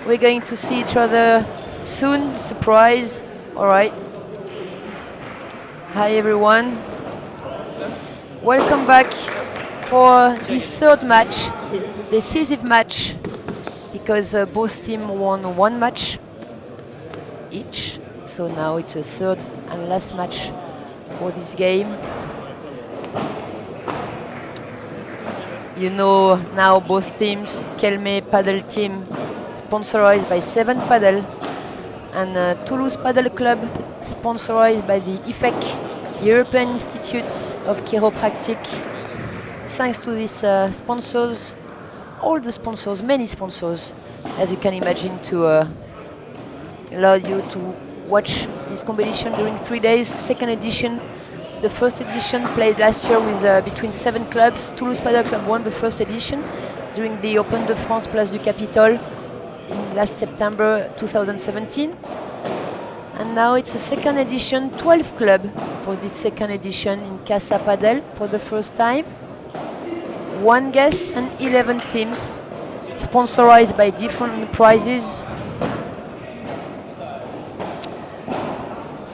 We're going to see each other soon. Surprise. All right. Hi everyone. Welcome back for the third match, decisive match, because both teams won one match each. So now it's a third and last match for this game. You know now both teams, Kelme Paddle Team, sponsorized by Seven Paddle, and Toulouse Paddle Club, sponsorized by the IFEC, European Institute of Chiropractic. Thanks to these sponsors, all the sponsors, many sponsors, as you can imagine, to allow you to watch this competition during 3 days. Second edition. The first edition played last year with between 7 clubs. Toulouse Paddle Club won the first edition during the Open de France Place du Capitole in last September 2017. And now it's a second edition, 12 club for this second edition in Casa Padel for the first time. 1 guest and 11 teams, sponsorized by different prizes.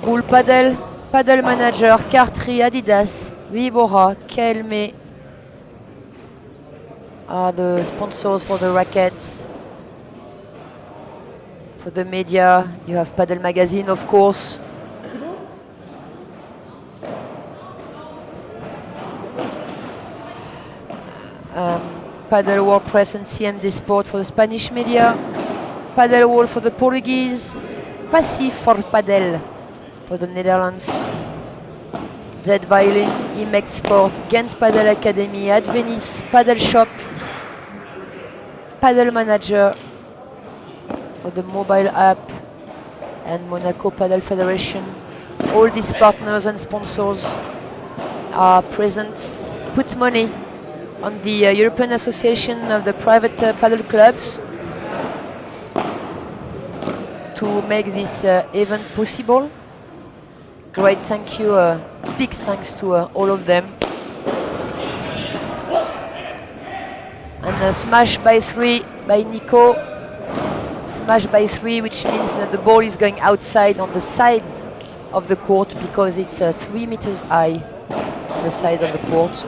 Bull Paddle, Paddle Manager, Cartry, Adidas, Vibora, Kelme are the sponsors for the rackets. For the media, you have Paddle Magazine, of course. Paddle World Press and CMD Sport for the Spanish media. Paddle World for the Portuguese. Passif for Paddle for the Netherlands. Z Violin, IMEX Sport, Ghent Paddle Academy, Advenis, Paddle Shop, Paddle Manager for the mobile app, and Monaco Paddle Federation. All these partners and sponsors are present, put money on the European Association of the Private Paddle Clubs to make this event possible. Great thank you, big thanks to all of them. And a smash by 3 by Nico. Smash by 3, which means that the ball is going outside on the sides of the court because it's 3 meters high on the side of the court.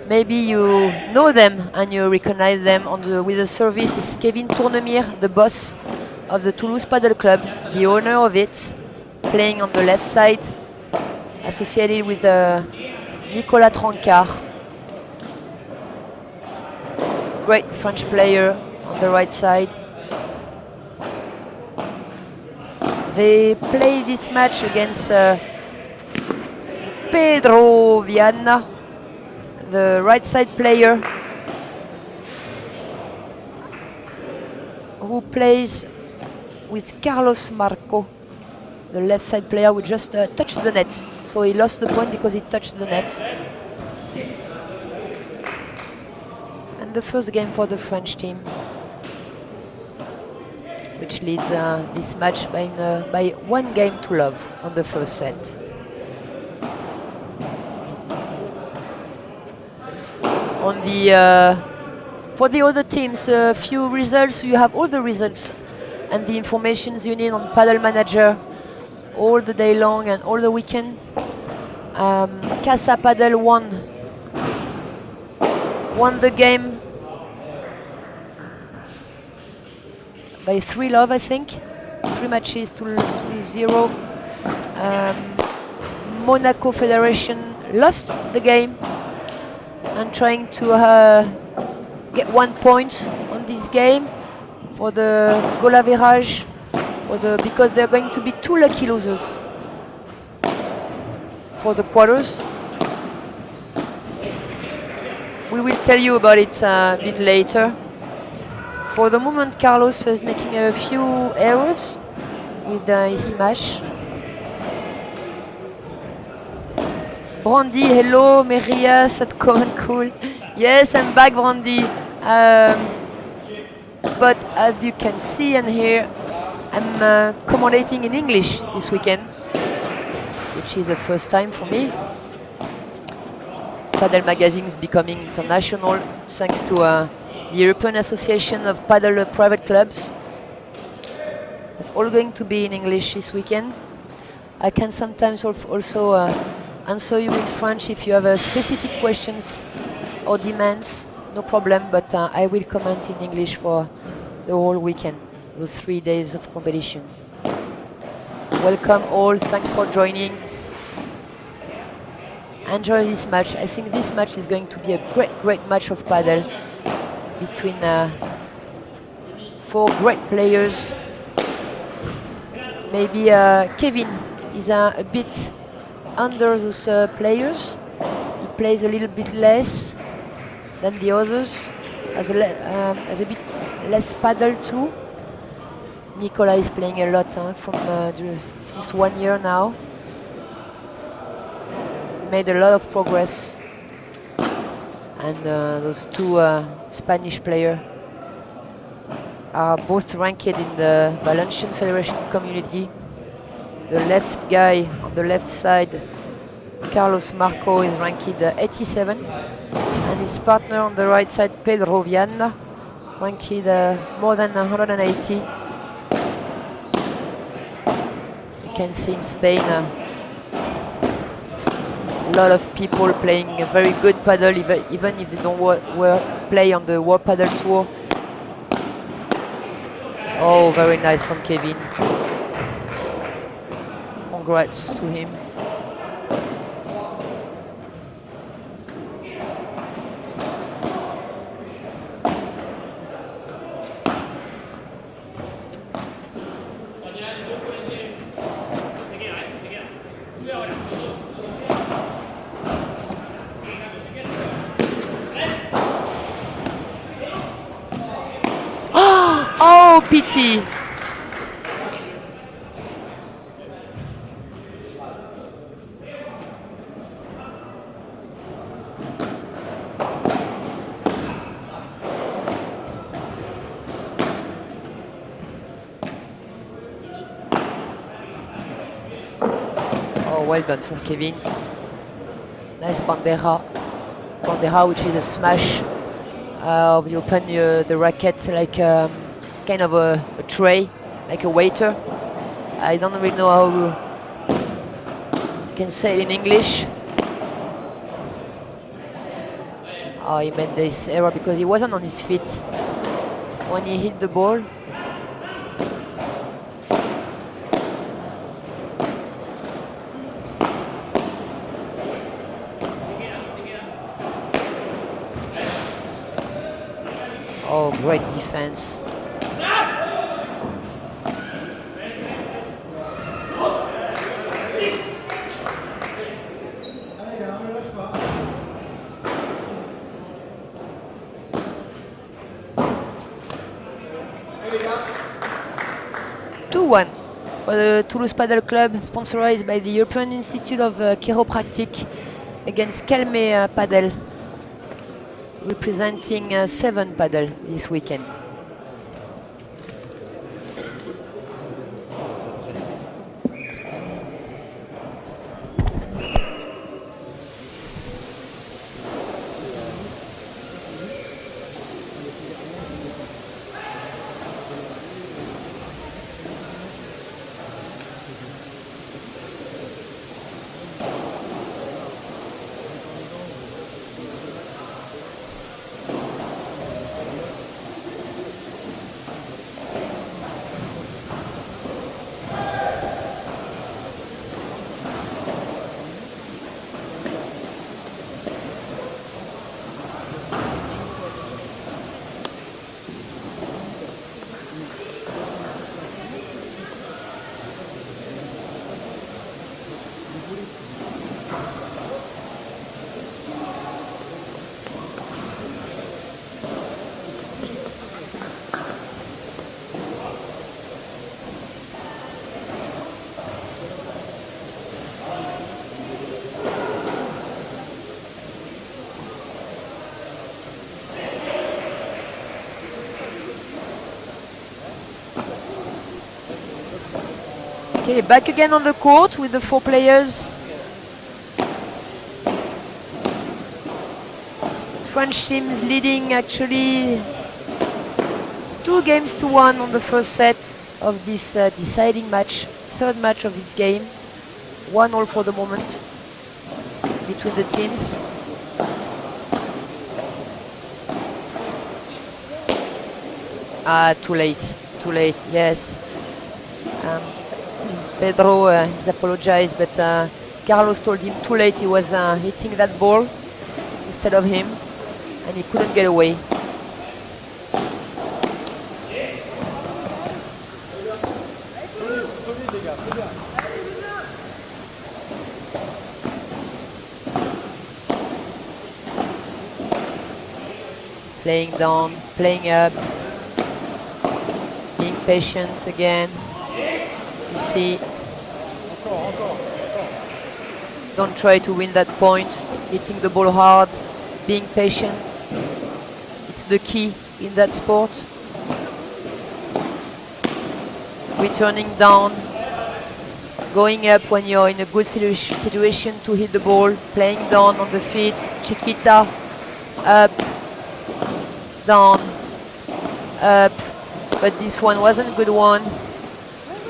Maybe you know them and you recognize them with the service. Is Kevin Tournemire, the boss of the Toulouse Paddle Club, the owner of it, playing on the left side, associated with Nicolas Trancard. Great French player on the right side. They play this match against Pedro Viana, the right side player, who plays with Carlos Marco, the left side player who just touched the net. So he lost the point because he touched the net. And the first game for the French team, which leads this match by 1 game to love on the first set. On the for the other teams, a few results. You have all the results and the information you need on Paddle Manager all the day long and all the weekend. Casa Paddle won the game by 3 love, I think. 3 matches to 0. Monaco Federation lost the game and trying to get 1 point on this game for the goal average, because they're going to be 2 lucky losers for the quarters. We will tell you about it a bit later. For the moment, Carlos is making a few errors with his smash. Brandy, hello, Merias at Common Cool. Yes, I'm back, Brandy. But as you can see and hear, I'm commentating in English this weekend, which is the first time for me. Paddle Magazine is becoming international thanks to the European Association of Paddle Private Clubs. It's all going to be in English this weekend. I can sometimes also answer you in French if you have specific questions or demands, no problem, but I will comment in English for the whole weekend, those 3 days of competition. Welcome all, thanks for joining. Enjoy this match. I think this match is going to be a great match of paddle between 4 great players. Maybe Kevin is a bit under those players. He plays a little bit less than the others, has a bit less paddle too. Nicola is playing a lot since 1 year now. Made a lot of progress, and those 2 Spanish players are both ranked in the Valencian Federation community. The left guy on the left side, Carlos Marco, is ranked 87, and his partner on the right side, Pedro Viana, ranked more than 180. You can see in Spain a lot of people playing a very good paddle, even if they don't play on the World Paddle Tour. Oh, very nice from Kevin. Congrats to him. Oh, pity. Oh, well done from Kevin. Nice bandera. Bandera, which is a smash of you open the racket like kind of a tray, like a waiter. I don't really know how you can say it in English. Oh, he made this error because he wasn't on his feet when he hit the ball. Oh, great defense. For the Toulouse Paddle Club, sponsored by the European Institute of Chiropractic, against Calmé Paddle, representing 7 paddle this weekend. Okay, back again on the court with the 4 players. French team is leading actually 2-1 on the first set of this deciding match, third match of this game. 1-1 for the moment between the teams. Too late, yes. Pedro has apologized, but Carlos told him too late he was hitting that ball instead of him, and he couldn't get away. Playing down, playing up, being patient again. You see, don't try to win that point, hitting the ball hard, being patient. It's the key in that sport. Returning down, going up when you're in a good situation to hit the ball, playing down on the feet, Chiquita, up, down, up, but this one wasn't a good one.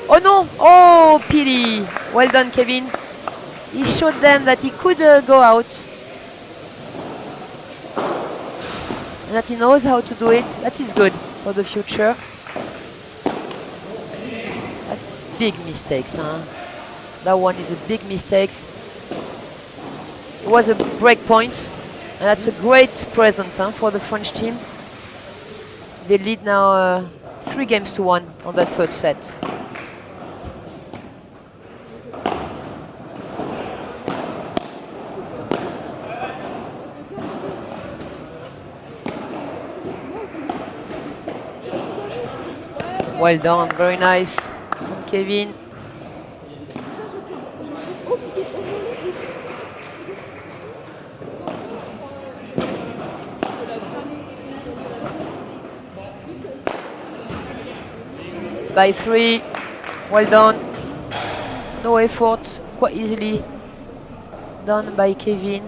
Oh no! Oh, pity! Well done, Kevin. He showed them that he could go out and that he knows how to do it. That is good for the future. That's big mistakes, huh? That one is a big mistake. It was a break point, and that's a great present for the French team. They lead now 3-1 on that third set. Well done, very nice from Kevin. By 3, well done. No effort, quite easily done by Kevin.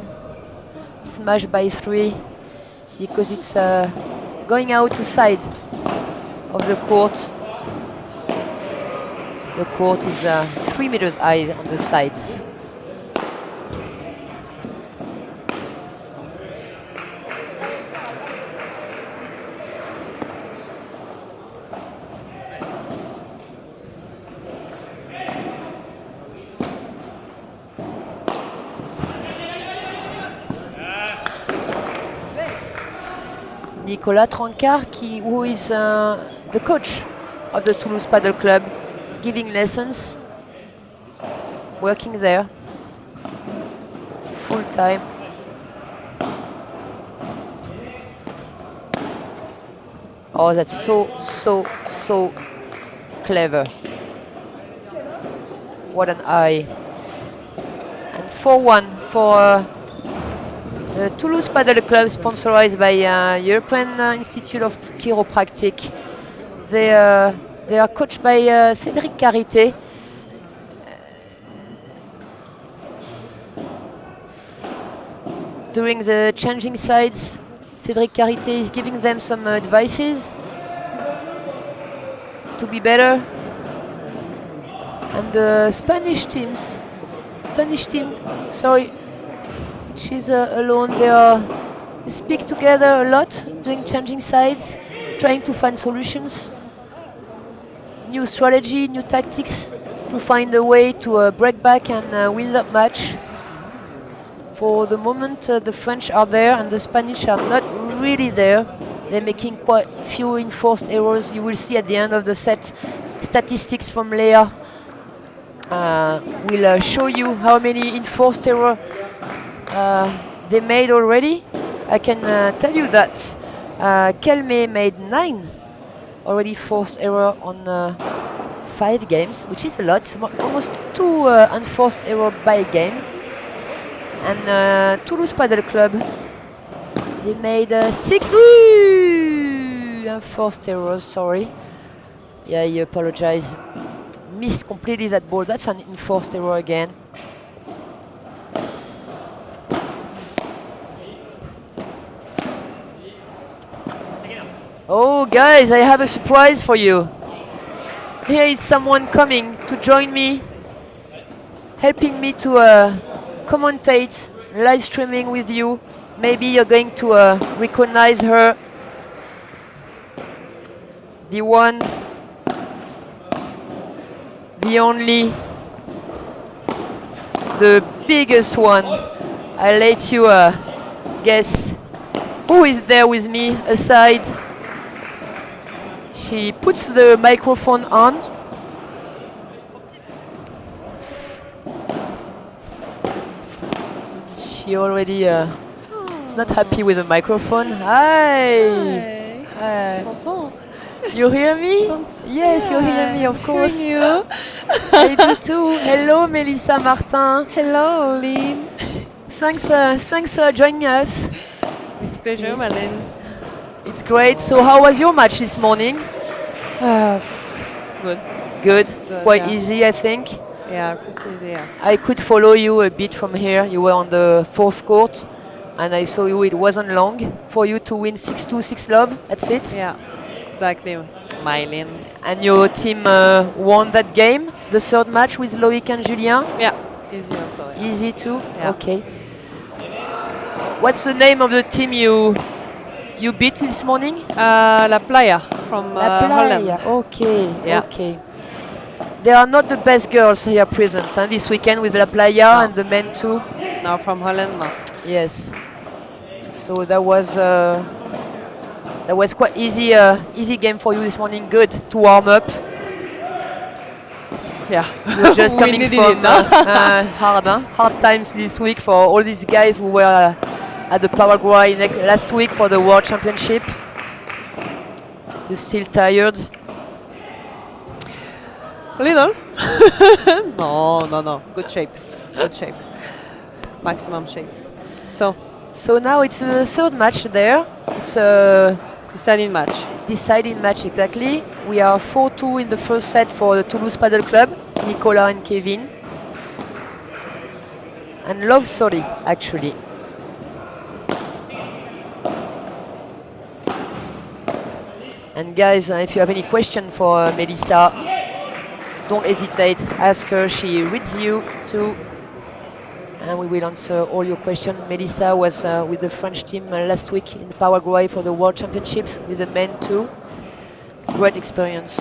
Smash by 3 because it's going out to side of the court. The court is 3 meters high on the sides. Nicolas Trancard, who is the coach of the Toulouse Paddle Club, giving lessons, working there full time. Oh, that's so clever. What an eye. And 4-1 for the Toulouse Paddle Club, sponsored by European Institute of Chiropractic. They are coached by Cédric Carité. During the changing sides, Cédric Carité is giving them some advices to be better. And the Spanish team, which is alone, they speak together a lot during changing sides, trying to find solutions, new strategy, new tactics to find a way to break back and win that match. For the moment, the French are there and the Spanish are not really there. They're making quite few enforced errors. You will see at the end of the set statistics from Leah. Will show you how many enforced errors they made already. I can tell you that Kelme made 9 already forced error on 5 games, which is a lot. It's almost 2 unforced error by game. And Toulouse Paddle Club, they made 6 unforced errors. Sorry. Yeah, I apologize. Missed completely that ball. That's an enforced error again. Oh, guys, I have a surprise for you. Here is someone coming to join me, helping me to commentate live streaming with you. Maybe you're going to recognize her, the one, the only, the biggest one. I'll let you guess who is there with me aside. She puts the microphone on. She already is not happy with the microphone. Hi. Hi. T'entends? You hear me? Yes, you hear me, of course. Hearing you. I do too. Hello, Melissa Martin. Hello, Lynn. Thanks for joining us. It's a pleasure, Malin. It's great. So, how was your match this morning? Good. Good. Good, Quite yeah. easy, I think. Yeah, pretty easy, yeah. I could follow you a bit from here. You were on the fourth court, and I saw you. It wasn't long for you to win 6-2, 6-love. That's it. Yeah, exactly. Mylin. And your team won that game, the third match with Loïc and Julien. Yeah, easy also. Yeah. Easy too. Yeah. Okay. What's the name of the team you beat this morning? La Playa from La Holland. Playa. Okay. Yeah. Okay. They are not the best girls here present this weekend with La Playa No. and the men too. No, from Holland, no. Yes. So that was quite easy game for you this morning. Good to warm up. Yeah. You're just We coming needed from it, no? hard times this week for all these guys who were at the Paraguay last week for the World Championship. You're still tired? Little. No. Good shape. Good shape. Maximum shape. So now it's the third match there. It's a Deciding match. deciding match exactly. We are 4-2 in the first set for the Toulouse Paddle Club, Nicolas and Kevin. And Love Story, actually. And guys, if you have any question for Melissa, don't hesitate, ask her, she reads you too. And we will answer all your questions. Melissa was with the French team last week in Paraguay for the World Championships with the men too. Great experience.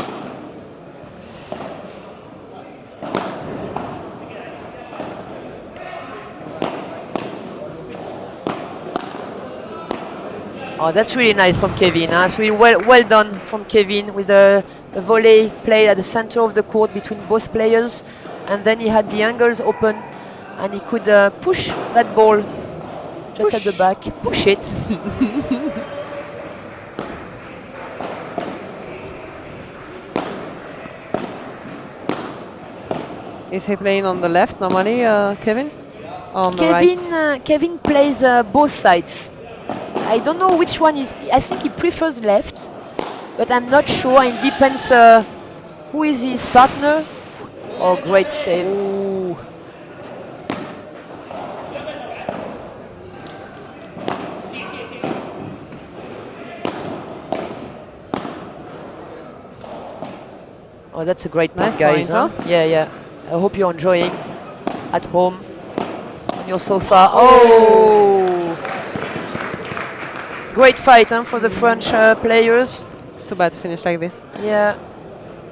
Oh, that's really nice from Kevin. It's really well done from Kevin with a volley played at the center of the court between both players. And then he had the angles open and he could push that ball just at the back. Push it. Is he playing on the left normally, Kevin? On the right? Kevin plays both sides. I don't know which one is. I think he prefers left, but I'm not sure. It depends who is his partner. Oh, great save. Ooh. Oh, that's a great point, Nice guys. point, huh? Yeah. I hope you're enjoying at home on your sofa. Oh! Great fight for the French players. It's too bad to finish like this. Yeah,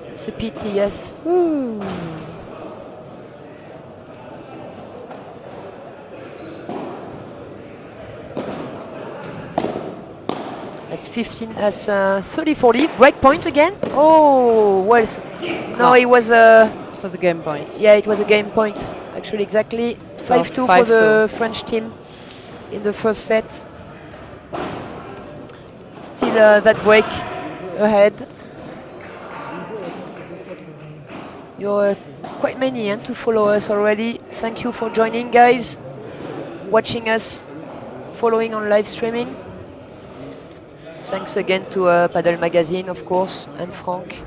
it's a pity, yes. Ooh. That's 15, that's 30-40. Break point again? Oh, well, no, it was It was a game point. yeah, it was a game point. Actually, exactly. So 5-2 for the French team in the first set. Still that break ahead. You're quite many to follow us already. Thank you for joining, guys. Watching us, following on live streaming. Thanks again to Paddle Magazine, of course, and Franck.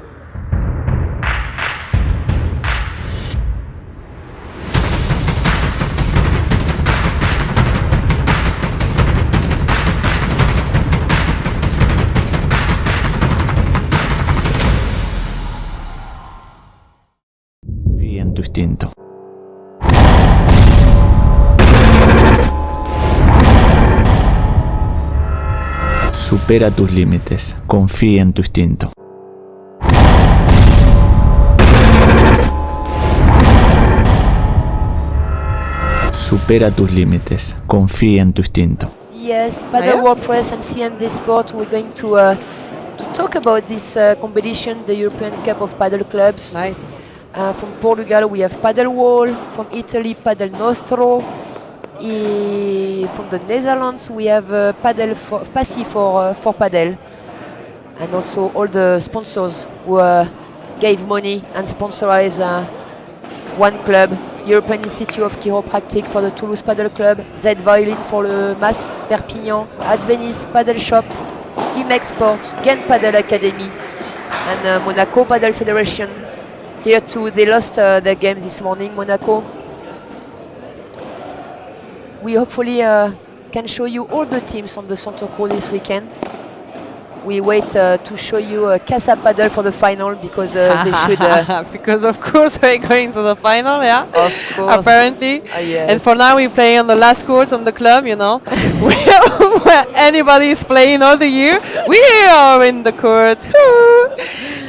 Confía en tu instinto. Supera tus límites. Confía en tu instinto. Supera tus límites. Confía en tu instinto. Yes, Paddle yeah? WordPress and CND Sport, we're going to talk about this competition, the European Cup of Paddle Clubs. Nice. From Portugal, we have Paddle Wall. From Italy, Paddle Nostro. From the Netherlands, we have Passy for Paddle. And also all the sponsors who gave money and sponsorized one club, European Institute of Chiropractic for the Toulouse Paddle Club, Z Violin for the Mas Perpignan, Advenis Paddle Shop, IMEX Sport, Ghent Paddle Academy, and Monaco Paddle Federation. Here too, they lost their game this morning, Monaco. We hopefully can show you all the teams on the Centre Court this weekend. We wait to show you Casa Paddle for the final because they should. Because of course we're going to the final, yeah. Of course. Apparently. Yes. And for now we play on the last court on the club, you know. Where anybody is playing all the year, we are in the court.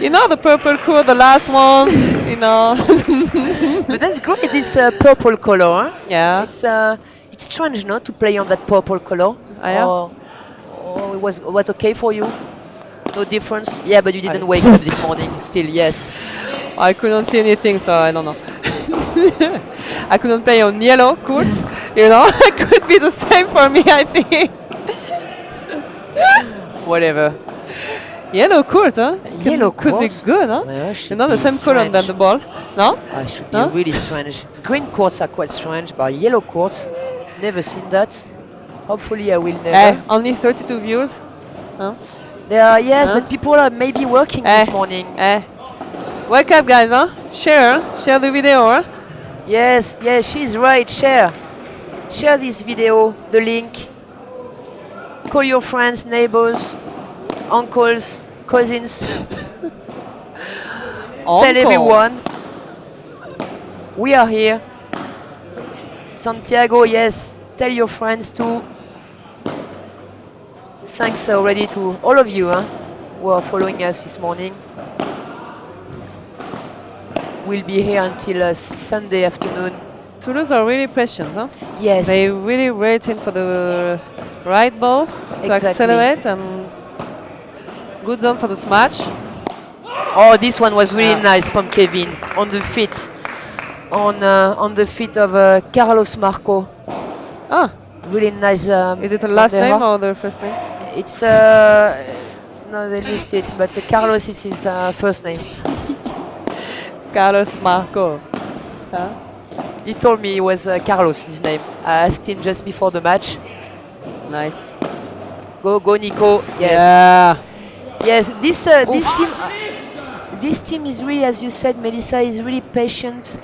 You know, the purple court, the last one, you know. But that's great, this purple color. Huh? Yeah. It's strange, no, to play on that purple color. Ah, yeah? Or it was okay for you? No difference? Yeah, but you didn't wake up this morning. Still, yes. I couldn't see anything, so I don't know. I couldn't play on yellow court, you know. It could be the same for me, I think. Whatever. Yellow court, huh? Yellow could court? be good, huh? Well, should You know, the be same color than strange. the ball, no? It should be Huh? really strange. Green courts are quite strange, but yellow courts, never seen that. Hopefully, I will never. Only 32 views. Huh? There are, yes, Huh? but people are maybe working this morning. Wake up, guys, huh? Share the video, huh? Yes, she's right. Share this video, the link. Call your friends, neighbors, uncles, cousins. Tell everyone. We are here. Santiago, yes. Tell your friends too. Thanks already to all of you who are following us this morning. We'll be here until Sunday afternoon. Toulouse are really patient, huh? Yes. They really waiting for the right ball to Exactly. accelerate, and good zone for the smash. Oh, this one was really nice from Kevin on the feet, on the feet of Carlos Marco. Ah, Really nice. is it the last on the name half. or the first name? It's no, they missed it, but Carlos is his first name. Carlos Marco. Huh? He told me it was Carlos, his name. I asked him just before the match. Nice. Go, Nico. Yes. Yeah. Yes, this team is really, as you said, Melissa, is really patient.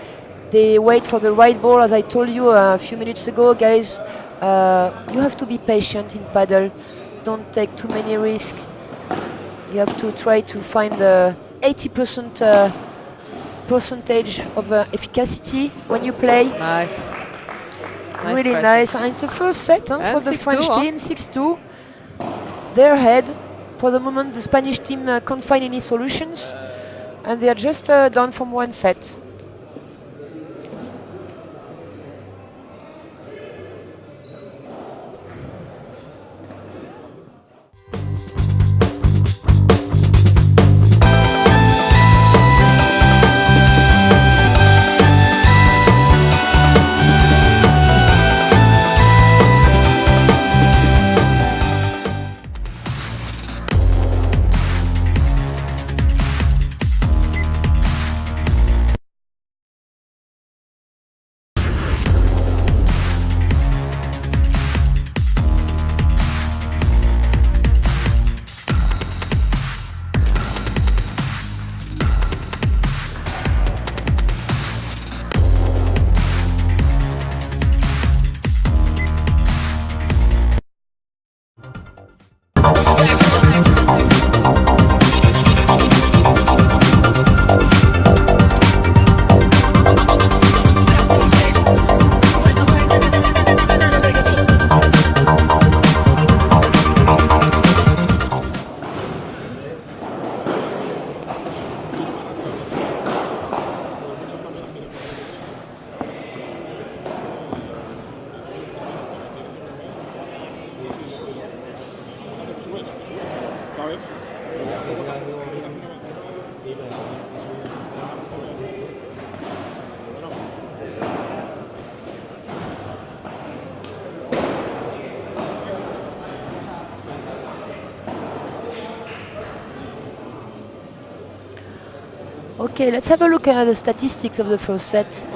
They wait for the right ball, as I told you a few minutes ago, guys. You have to be patient in paddle. Don't take too many risks. You have to try to find the 80% percentage of efficacy when you play. Nice. Really pressing. nice. And it's the first set for And the 6-2, French huh? team, 6-2. They're ahead. For the moment, the Spanish team can't find any solutions, and they are just down from one set. Okay, let's have a look at the statistics of the first set.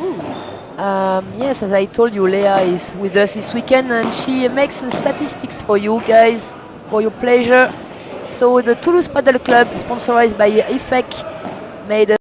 Yes, as I told you, Leah is with us this weekend and she makes the statistics for you guys, for your pleasure. So the Toulouse Paddle Club, sponsored by IFEC, made a